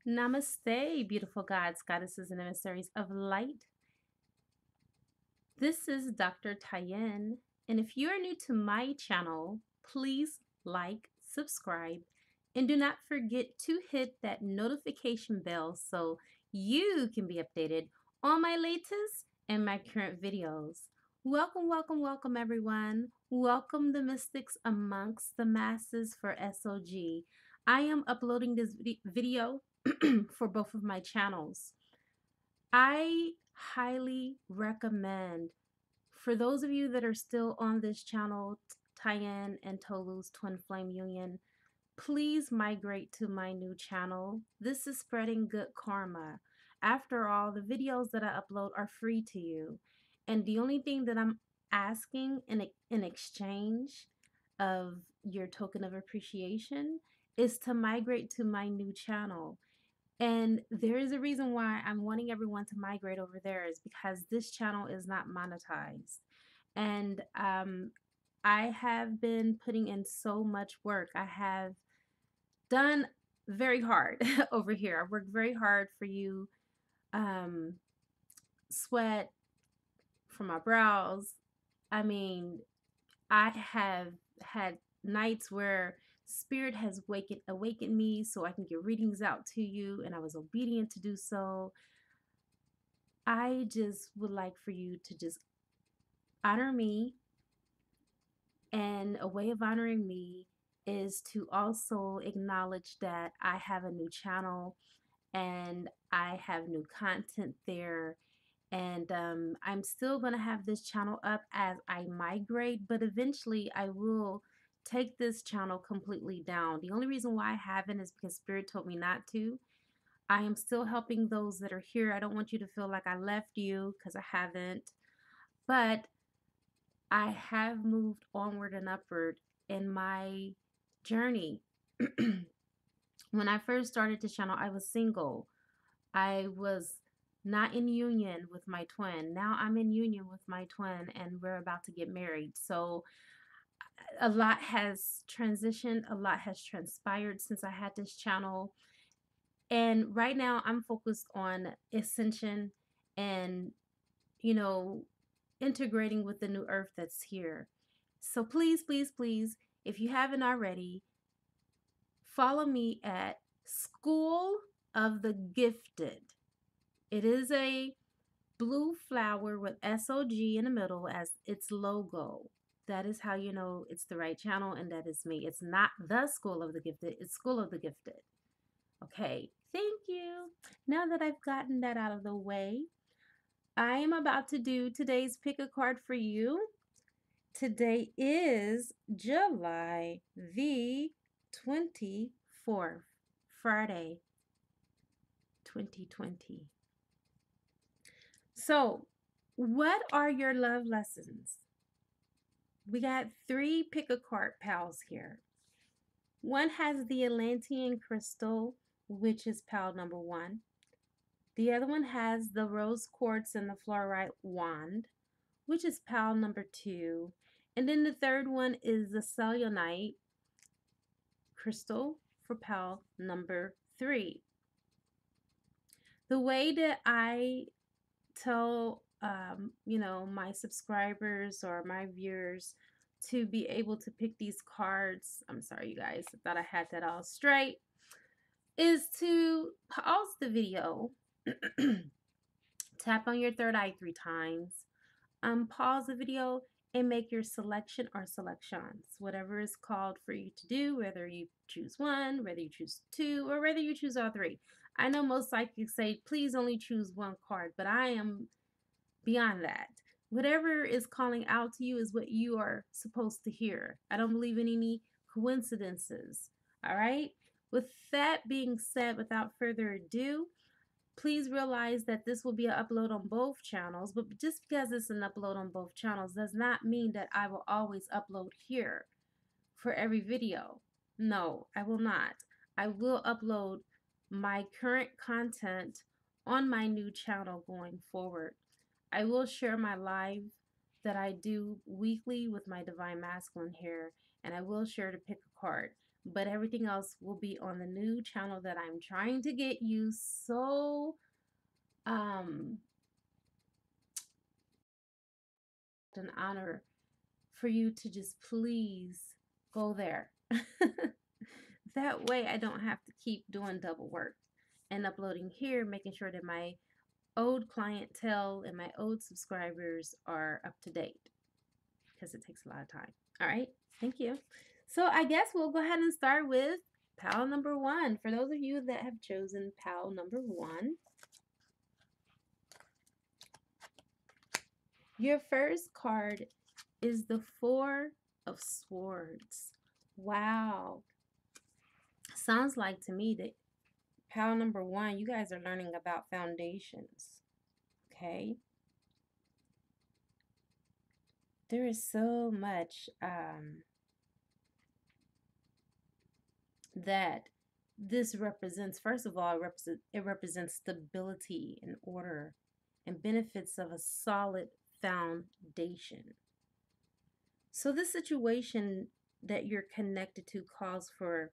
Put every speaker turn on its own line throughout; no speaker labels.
Namaste, beautiful gods, goddesses, and emissaries of light. This is Dr. Tyen, and if you are new to my channel, please like, subscribe, and do not forget to hit that notification bell so you can be updated on my latest and my current videos. Welcome, welcome, welcome, everyone. Welcome the mystics amongst the masses for SOG. I am uploading this video for both of my channels. I highly recommend, for those of you that are still on this channel, Tyen and Tolu's Twin Flame Union, please migrate to my new channel. This is spreading good karma. After all, the videos that I upload are free to you. And the only thing that I'm asking in exchange of your token of appreciation is to migrate to my new channel. And there is a reason why I'm wanting everyone to migrate over there, is because this channel is not monetized. And I have been putting in so much work. I have done very hard over here. I've worked very hard for you. Sweat from my brows. I mean, I have had nights where Spirit has awakened me so I can get readings out to you, and I was obedient to do so. I just would like for you to just honor me, and a way of honoring me is to also acknowledge that I have a new channel and I have new content there. And I'm still going to have this channel up as I migrate, but eventually I will take this channel completely down. The only reason why I haven't is because Spirit told me not to. I am still helping those that are here. I don't want you to feel like I left you, because I haven't. But I have moved onward and upward in my journey. When I first started this channel, I was single. I was not in union with my twin. Now I'm in union with my twin, and we're about to get married. So a lot has transitioned, a lot has transpired since I had this channel. And right now I'm focused on ascension and, integrating with the new earth that's here. So please, please, please, if you haven't already, follow me at School of the Gifted. It is a blue flower with SOG in the middle as its logo. That is how you know it's the right channel, and that is me. It's not the School of the Gifted, it's School of the Gifted. Okay, thank you. Now that I've gotten that out of the way, I am about to do today's pick a card for you. Today is July the 24th, Friday, 2020. So, what are your love lessons? We got 3 pick a card pals here. One has the Atlantean crystal, which is pal number 1. The other one has the rose quartz and the fluorite wand, which is pal number 2. And then the third one is the selenite crystal for pal number 3. The way that I tell my subscribers or my viewers to be able to pick these cards, I'm sorry you guys, I thought I had that all straight, is to pause the video, tap on your third eye 3 times, pause the video, and make your selection or selections, whatever is called for you to do, whether you choose 1, whether you choose 2, or whether you choose all 3. I know most psychics say, please only choose 1 card, but I am beyond that. Whatever is calling out to you is what you are supposed to hear. I don't believe in any coincidences. All right? With that being said, without further ado, please realize that this will be an upload on both channels, but just because it's an upload on both channels does not mean that I will always upload here for every video. No, I will not. I will upload my current content on my new channel going forward. I will share my live that I do weekly with my Divine Masculine here, and I will share to pick a card. but everything else will be on the new channel that I'm trying to get you. So an honor for you to just please go there. That way I don't have to keep doing double work and uploading here, making sure that my old clientele and my old subscribers are up to date, because it takes a lot of time. All right, thank you. So I guess we'll go ahead and start with pal number 1. For those of you that have chosen pal number 1, your first card is the 4 of Swords. Wow. Sounds like to me that pal number 1, you guys are learning about foundations. Okay. There is so much that this represents. First of all, it represents stability and order and benefits of a solid foundation. So this situation that you're connected to calls for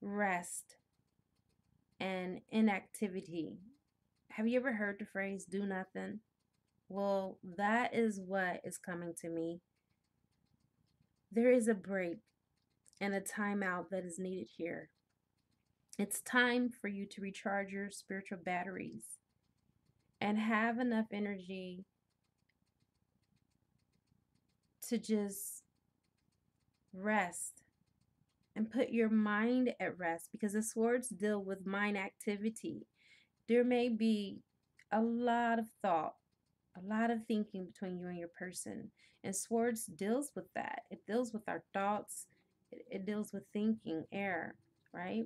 rest and inactivity. Have you ever heard the phrase do nothing? Well, that is what is coming to me. There is a break and a timeout that is needed here. It's time for you to recharge your spiritual batteries and have enough energy to just rest and put your mind at rest, because the swords deal with mind activity. There may be a lot of thought, a lot of thinking between you and your person, and swords deals with that. It deals with our thoughts. It deals with thinking, air, right?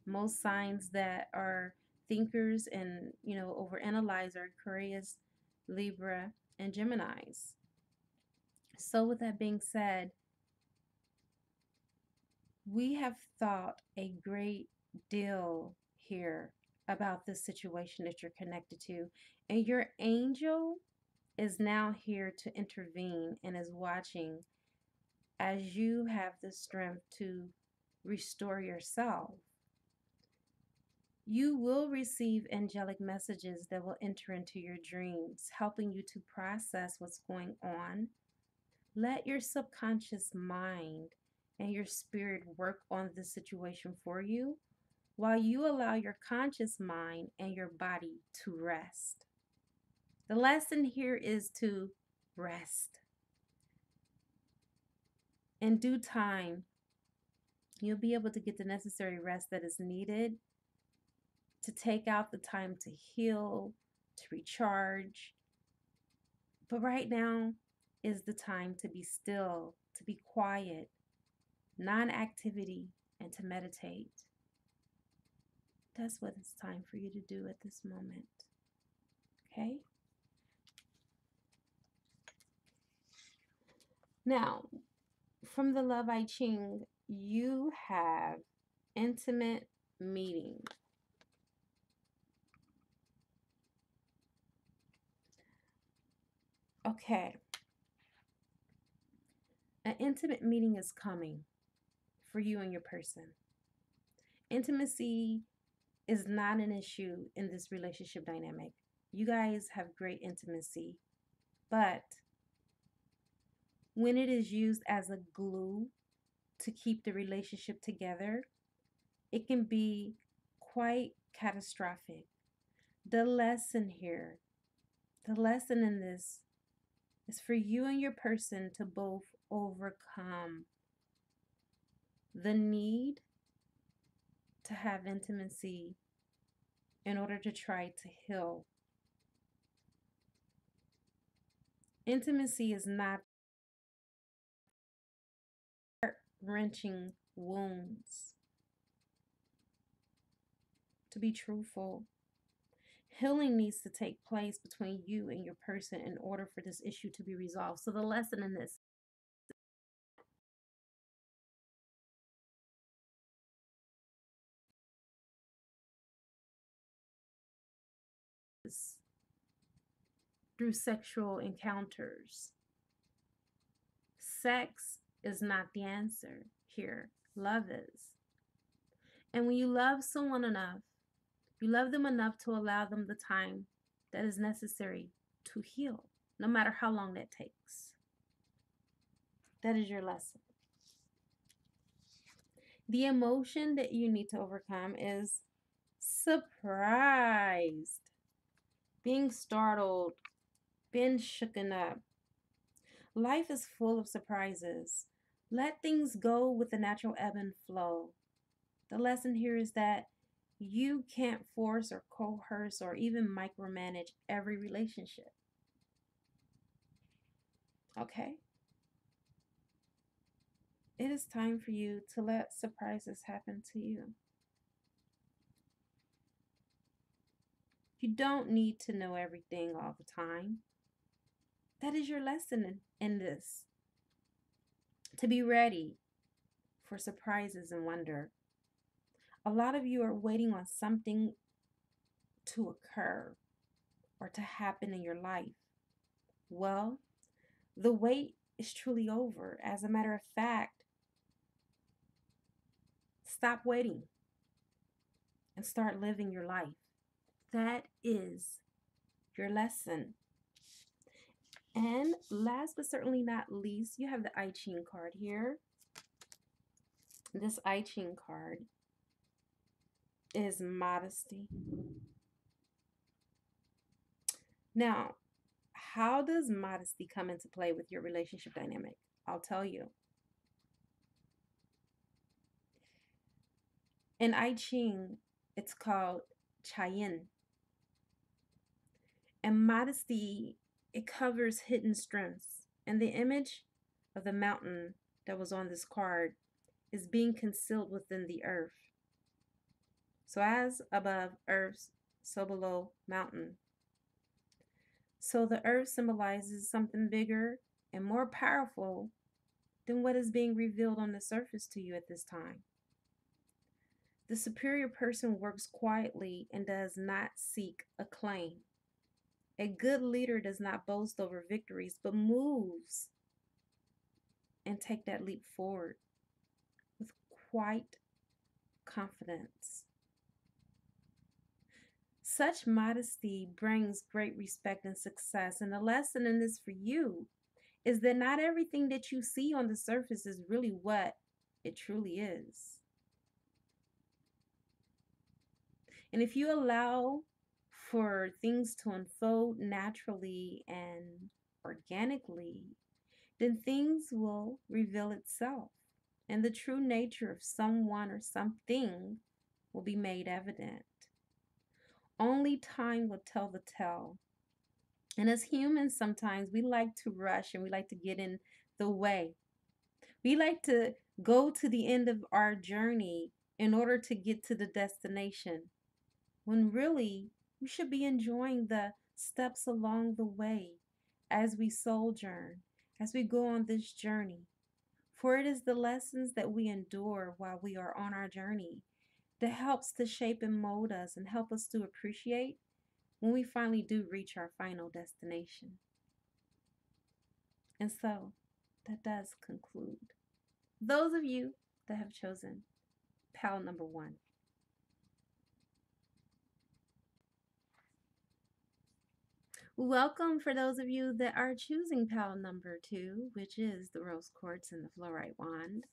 Most signs that are thinkers and, overanalyze are Aquarius, Libra, and Geminis. So with that being said, we have thought a great deal here about this situation that you're connected to, and your angel is now here to intervene and is watching as you have the strength to restore yourself. You will receive angelic messages that will enter into your dreams, helping you to process what's going on. Let your subconscious mind and your spirit work on this situation for you, while you allow your conscious mind and your body to rest. The lesson here is to rest. In due time, you'll be able to get the necessary rest that is needed to take out the time to heal, to recharge. But right now is the time to be still, to be quiet, non-activity, and to meditate. That's what it's time for you to do at this moment. Okay? Now, from the Love I Ching, you have intimate meeting. Okay. An intimate meeting is coming for you and your person. Intimacy is not an issue in this relationship dynamic. You guys have great intimacy, but when it is used as a glue to keep the relationship together, it can be quite catastrophic. The lesson here, the lesson in this is for you and your person to both overcome the need to have intimacy in order to try to heal. Intimacy is not heart-wrenching wounds. To be truthful, healing needs to take place between you and your person in order for this issue to be resolved. So the lesson in this is through sexual encounters. Sex is not the answer here. love is. And when you love someone enough, you love them enough to allow them the time that is necessary to heal, no matter how long that takes. That is your lesson. The emotion that you need to overcome is surprised, being startled, being shooken up. Life is full of surprises. Let things go with the natural ebb and flow. The lesson here is that you can't force or coerce or even micromanage every relationship. Okay? It is time for you to let surprises happen to you. You don't need to know everything all the time. That is your lesson in this. To be ready for surprises and wonder. A lot of you are waiting on something to occur or to happen in your life. Well, the wait is truly over. As a matter of fact, stop waiting and start living your life. That is your lesson. And last but certainly not least, you have the I Ching card here. This I Ching card is modesty. Now, how does modesty come into play with your relationship dynamic? I'll tell you. In I Ching, it's called Chayin. And modesty, it covers hidden strengths. And the image of the mountain that was on this card is being concealed within the earth. So as above earth, so below mountain. So the earth symbolizes something bigger and more powerful than what is being revealed on the surface to you at this time. The superior person works quietly and does not seek acclaim. A good leader does not boast over victories, but moves and take that leap forward with quite confidence. Such modesty brings great respect and success. And the lesson in this for you is that not everything that you see on the surface is really what it truly is. And if you allow for things to unfold naturally and organically, then things will reveal itself. And the true nature of someone or something will be made evident. Only time will tell the tale. And as humans, sometimes we like to rush and we like to get in the way. We like to go to the end of our journey in order to get to the destination, when really we should be enjoying the steps along the way as we sojourn, as we go on this journey. For it is the lessons that we endure while we are on our journey that helps to shape and mold us and help us to appreciate when we finally do reach our final destination. And so that does conclude. Those of you that have chosen pal number 1. Welcome for those of you that are choosing pal number 2, which is the rose quartz and the fluorite wand.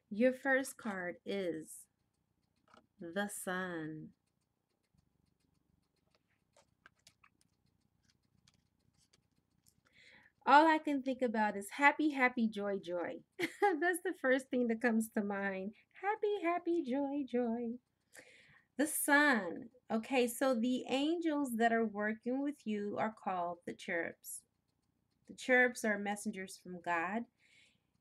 Your first card is the Sun. All I can think about is happy, happy, joy, joy. That's the first thing that comes to mind. Happy, happy, joy, joy. The Sun. Okay, so the angels that are working with you are called the cherubs. The cherubs are messengers from God.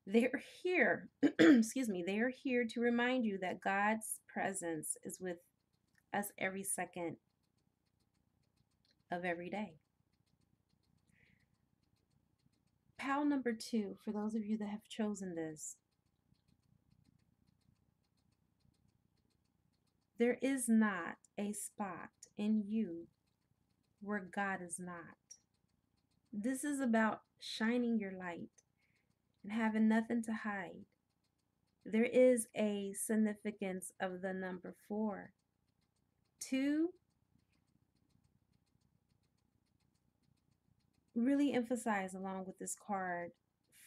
They're here, excuse me, they are here to remind you that God's presence is with us every second of every day. Pal number 2, for those of you that have chosen this. There is not a spot in you where God is not. This is about shining your light. and having nothing to hide. There is a significance of the number 4. 2 really emphasize along with this card.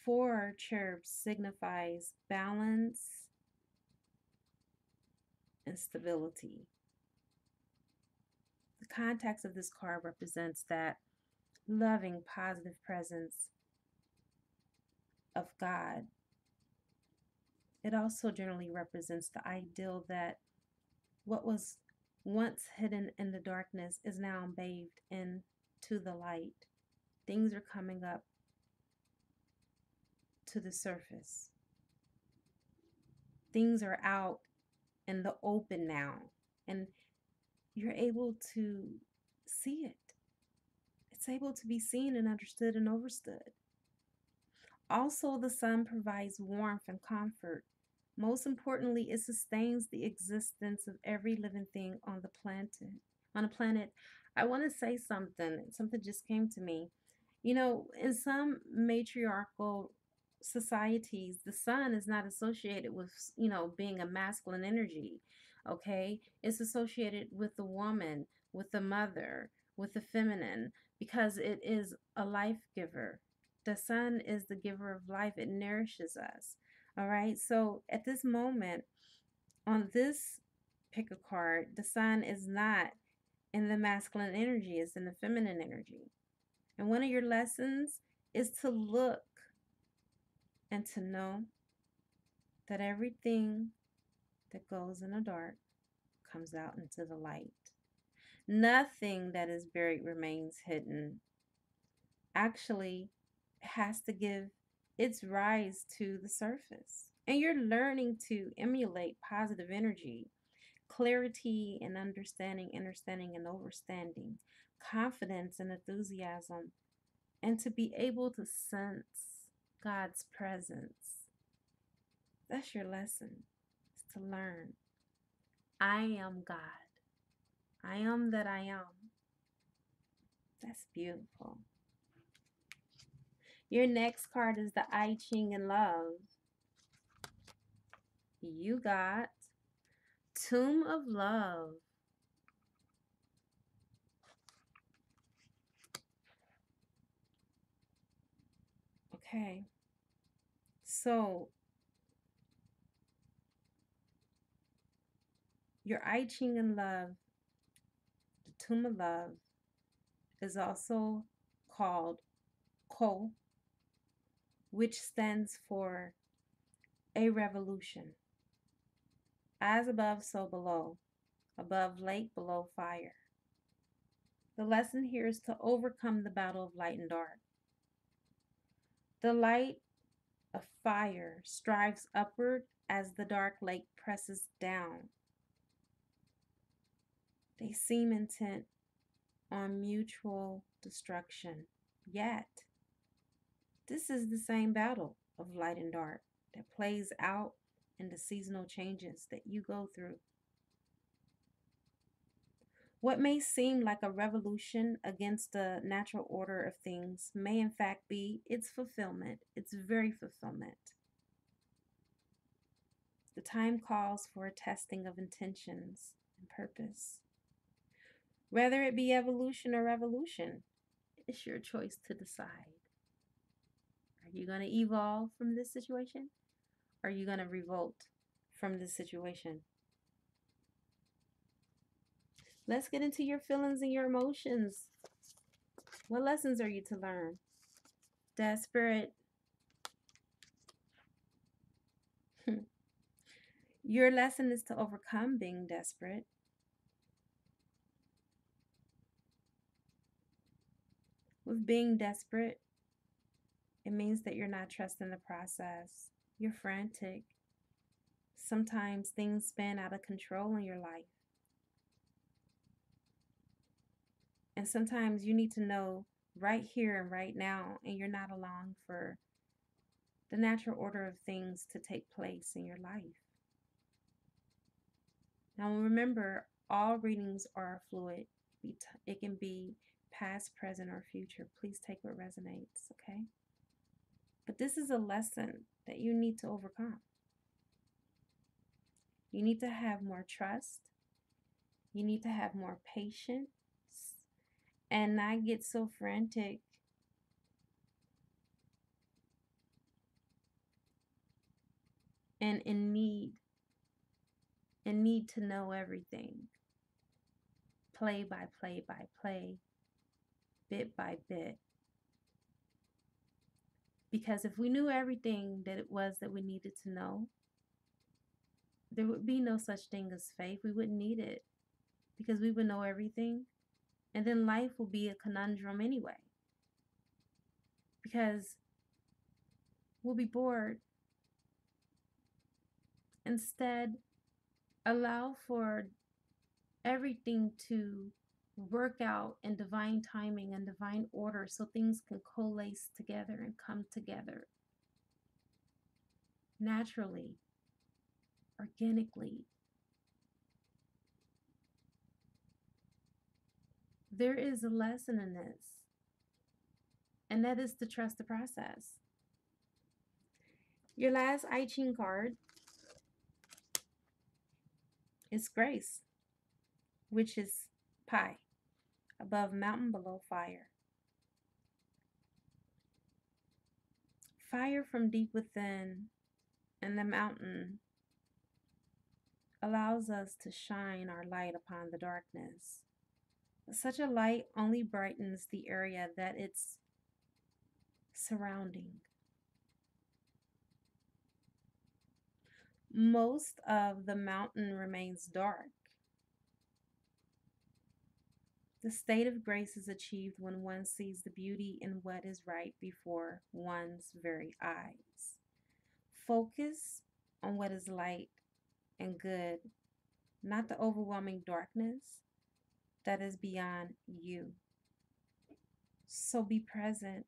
4 cherubs signifies balance and stability. The context of this card represents that loving, positive presence of God. It also generally represents the ideal that what was once hidden in the darkness is now bathed into the light. Things are coming up to the surface. Things are out in the open now, and you're able to see it. It's able to be seen and understood and overstood. Also, the sun provides warmth and comfort. Most importantly, it sustains the existence of every living thing on the planet. I want to say something. Something just came to me. You know, in some matriarchal societies, the sun is not associated with, being a masculine energy. Okay? It's associated with the woman, with the mother, with the feminine, because it is a life giver. The sun is the giver of life. It nourishes us. All right. So at this moment, on this pick a card, the sun is not in the masculine energy, it's in the feminine energy. And one of your lessons is to look and to know that everything that goes in the dark comes out into the light. Nothing that is buried remains hidden. Actually, has to give its rise to the surface. And you're learning to emulate positive energy, clarity and understanding and overstanding, confidence and enthusiasm, and to be able to sense God's presence. That's your lesson, is to learn. I am God. I am that I am. That's beautiful. Your next card is the I Ching in Love. You got Tomb of Love. Okay. So, your I Ching in Love, the Tomb of Love, is also called Ko, which stands for a revolution. As above, so below. Above lake, below fire. The lesson here is to overcome the battle of light and dark. The light of fire strives upward as the dark lake presses down. They seem intent on mutual destruction. Yet, this is the same battle of light and dark that plays out in the seasonal changes that you go through. What may seem like a revolution against the natural order of things may in fact be its fulfillment, its very fulfillment. The time calls for a testing of intentions and purpose. Whether it be evolution or revolution, it's your choice to decide. Are you going to evolve from this situation? Or are you going to revolt from this situation? Let's get into your feelings and your emotions. What lessons are you to learn? Desperate. Your lesson is to overcome being desperate. With being desperate, it means that you're not trusting the process. You're frantic. Sometimes things spin out of control in your life. And sometimes you need to know right here and right now, and you're not allowing for the natural order of things to take place in your life. Now remember, all readings are fluid. It can be past, present, or future. Please take what resonates, okay? But this is a lesson that you need to overcome. You need to have more trust. You need to have more patience and not get so frantic and in need to know everything. Play by play by play, bit by bit. Because if we knew everything that it was that we needed to know, there would be no such thing as faith. We wouldn't need it because we would know everything. And then life will be a conundrum anyway. Because we'll be bored. Instead, allow for everything to work out in divine timing and divine order so things can coalesce together and come together naturally, organically. There is a lesson in this, and that is to trust the process. Your last I Ching card is grace, which is Pi, above mountain, below fire. Fire from deep within and the mountain allows us to shine our light upon the darkness. Such a light only brightens the area that it's surrounding. Most of the mountain remains dark. The state of grace is achieved when one sees the beauty in what is right before one's very eyes. Focus on what is light and good, not the overwhelming darkness that is beyond you. So be present.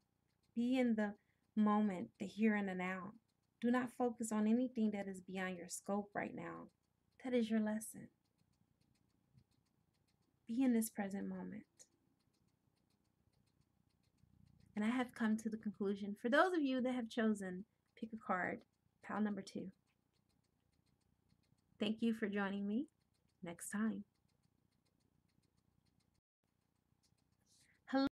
Be in the moment, the here and the now. Do not focus on anything that is beyond your scope right now. That is your lesson. Be in this present moment. And I have come to the conclusion, for those of you that have chosen, pick a card, pile number 2. Thank you for joining me. Next time. Hello.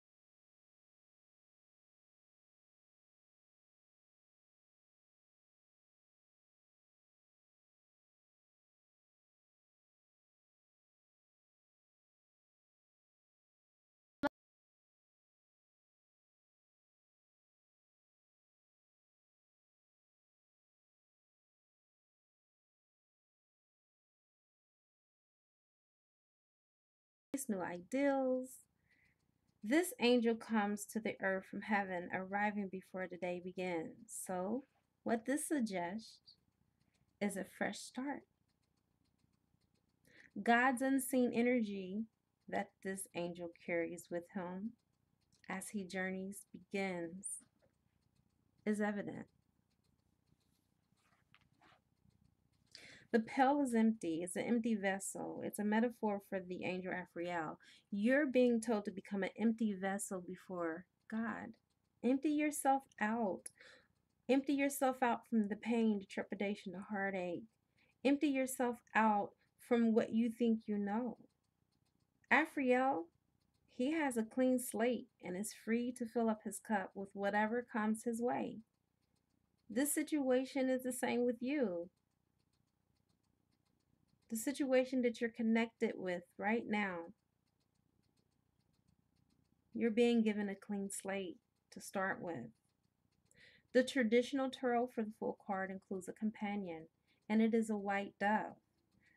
New ideals. This angel comes to the earth from heaven, arriving before the day begins. So, what this suggests is a fresh start. God's unseen energy that this angel carries with him as he journeys begins is evident. The pail is empty. It's an empty vessel. It's a metaphor for the angel Raphael. You're being told to become an empty vessel before God. Empty yourself out. Empty yourself out from the pain, the trepidation, the heartache. Empty yourself out from what you think you know. Raphael, he has a clean slate and is free to fill up his cup with whatever comes his way. This situation is the same with you. The situation that you're connected with right now, you're being given a clean slate to start with. The traditional tarot for the full card includes a companion, and it is a white dove.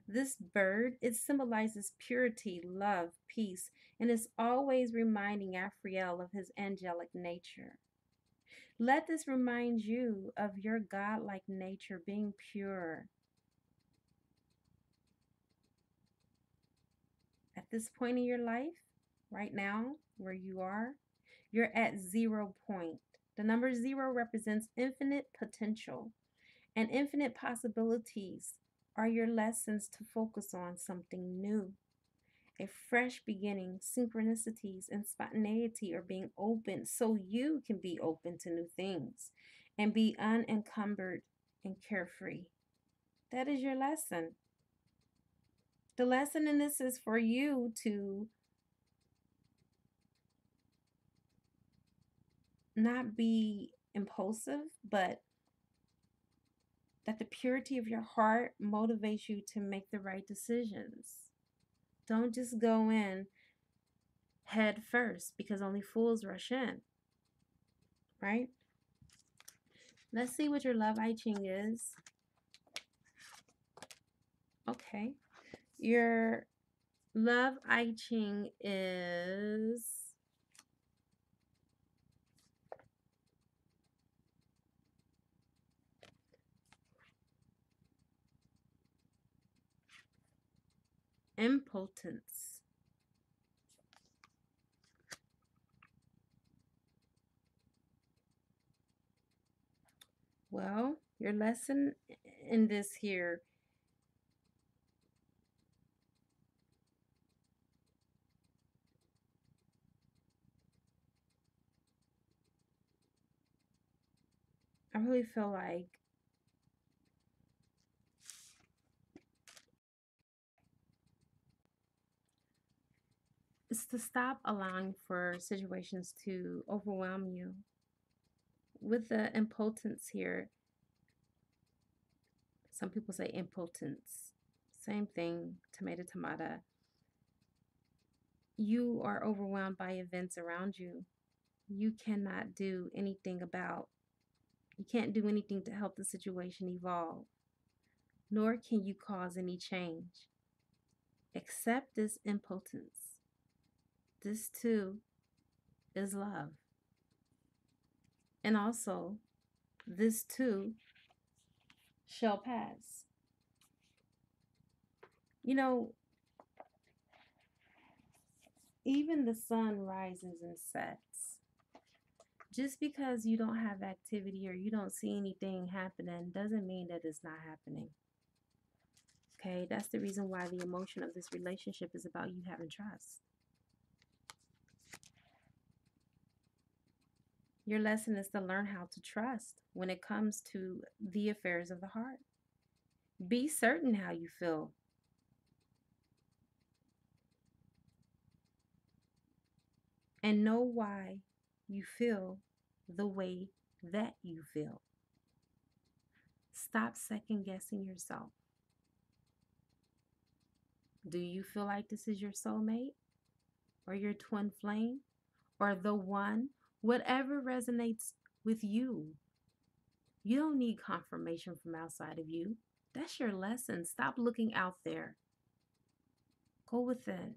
This bird, it symbolizes purity, love, peace, and is always reminding Raphael of his angelic nature. Let this remind you of your godlike nature being pure. At this point in your life, right now, where you are, you're at 0 point. The number 0 represents infinite potential, and infinite possibilities are your lessons to focus on something new. A fresh beginning, synchronicities, and spontaneity are being opened so you can be open to new things. and be unencumbered and carefree. That is your lesson. The lesson in this is for you to not be impulsive, but that the purity of your heart motivates you to make the right decisions. Don't just go in head first, because only fools rush in, right? Let's see what your love I Ching is. Okay. Your love I Ching is impotence. Well, your lesson in this here, I really feel like it's to stop allowing for situations to overwhelm you. With the impotence here, some people say impotence. Same thing, tomato, tomato. You are overwhelmed by events around you. You cannot do anything about. You can't do anything to help the situation evolve, nor can you cause any change. Accept this impotence. This too is love. And also, this too shall pass. You know, even the sun rises and sets. Just because you don't have activity or you don't see anything happening doesn't mean that it's not happening. Okay, that's the reason why the emotion of this relationship is about you having trust. Your lesson is to learn how to trust when it comes to the affairs of the heart. Be certain how you feel. And know why you feel the way that you feel. Stop second guessing yourself. Do you feel like this is your soulmate or your twin flame or the one? Whatever resonates with you. You don't need confirmation from outside of you. That's your lesson. Stop looking out there. Go within.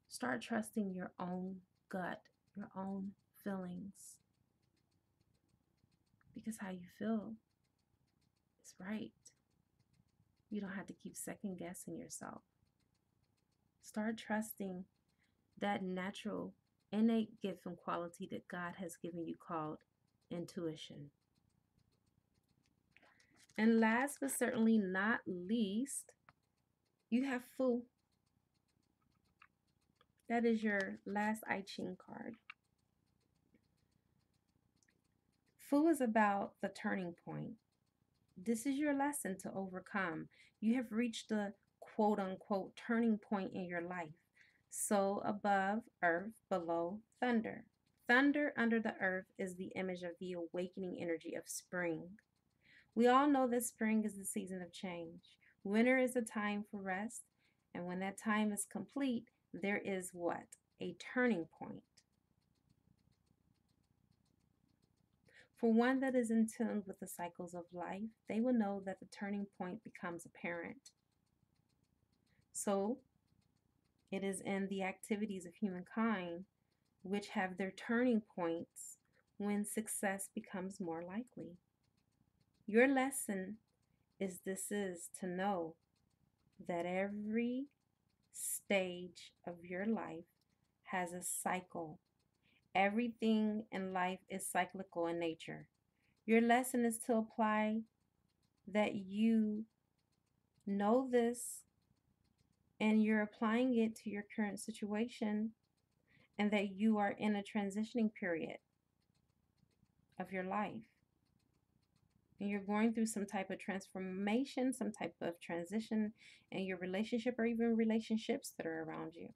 Start trusting your own gut, your own feelings. Because how you feel is right. You don't have to keep second guessing yourself. Start trusting that natural, innate gift and quality that God has given you called intuition. And last but certainly not least, you have Fu. That is your last I Ching card. Fu is about the turning point. This is your lesson to overcome. You have reached the quote unquote turning point in your life. So above, earth, below, thunder. Thunder under the earth is the image of the awakening energy of spring. We all know that spring is the season of change. Winter is a time for rest. And when that time is complete, there is what? A turning point. For one that is in tune with the cycles of life, they will know that the turning point becomes apparent. So, it is in the activities of humankind which have their turning points when success becomes more likely. Your lesson is to know that every stage of your life has a cycle. Everything in life is cyclical in nature. Your lesson is to apply that you know this and you're applying it to your current situation and that you are in a transitioning period. of your life. And you're going through some type of transformation, some type of transition in your relationship or even relationships that are around you.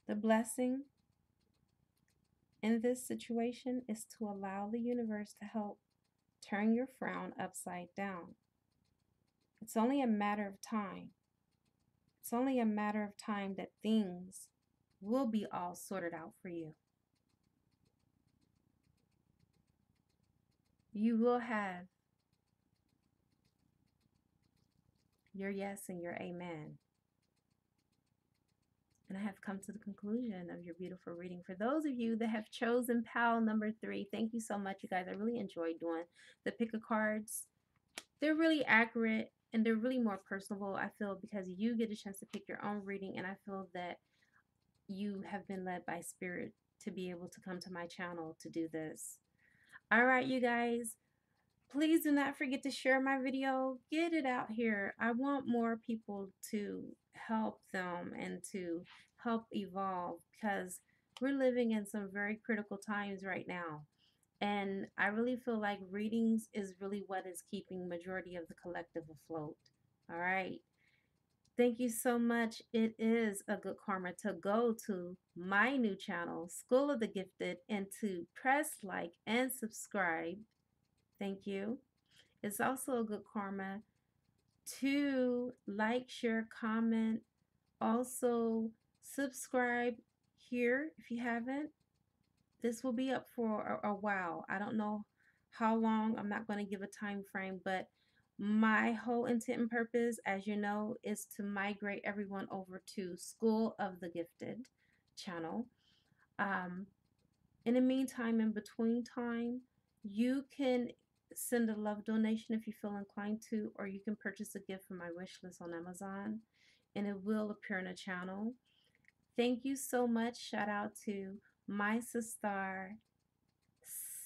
The blessing in this situation is to allow the universe to help turn your frown upside down. It's only a matter of time. It's only a matter of time that things will be all sorted out for you. You will have your yes and your amen. And I have come to the conclusion of your beautiful reading. For those of you that have chosen pal number 3, thank you so much, you guys. I really enjoyed doing the pick a cards. They're really accurate and they're really more personable, I feel, because you get a chance to pick your own reading. And I feel that you have been led by spirit to be able to come to my channel to do this. All right, you guys. Please do not forget to share my video. Get it out here. I want more people to help them and to help evolve, because we're living in some very critical times right now. And I really feel like readings is really what is keeping majority of the collective afloat. All right. Thank you so much. It is a good karma to go to my new channel, School of the Gifted, and to press like and subscribe. Thank you. It's also a good karma to like, share, comment, also subscribe here if you haven't. This will be up for a while. I don't know how long. I'm not going to give a time frame, but my whole intent and purpose, as you know, is to migrate everyone over to School of the Gifted channel. In the meantime, in between time, you can send a love donation if you feel inclined to, or you can purchase a gift from my wish list on Amazon, and it will appear in the channel. Thank you so much. Shout out to my sister,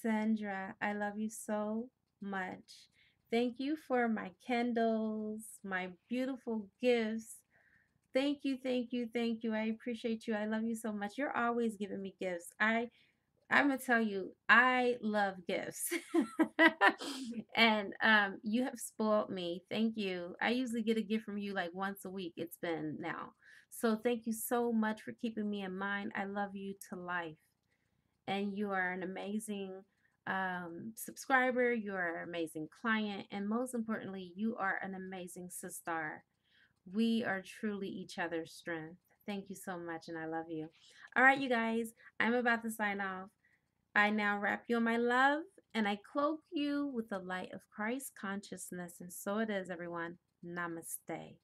Sandra. I love you so much. Thank you for my candles, my beautiful gifts. Thank you, thank you, thank you. I appreciate you. I love you so much. You're always giving me gifts. I'm gonna tell you, I love gifts. And you have spoiled me. Thank you. I usually get a gift from you like once a week. It's been now. So thank you so much for keeping me in mind. I love you to life. And you are an amazing subscriber. You are an amazing client. And most importantly, you are an amazing sister. We are truly each other's strength. Thank you so much, and I love you. All right, you guys, I'm about to sign off. I now wrap you in my love, and I cloak you with the light of Christ consciousness. And so it is, everyone. Namaste.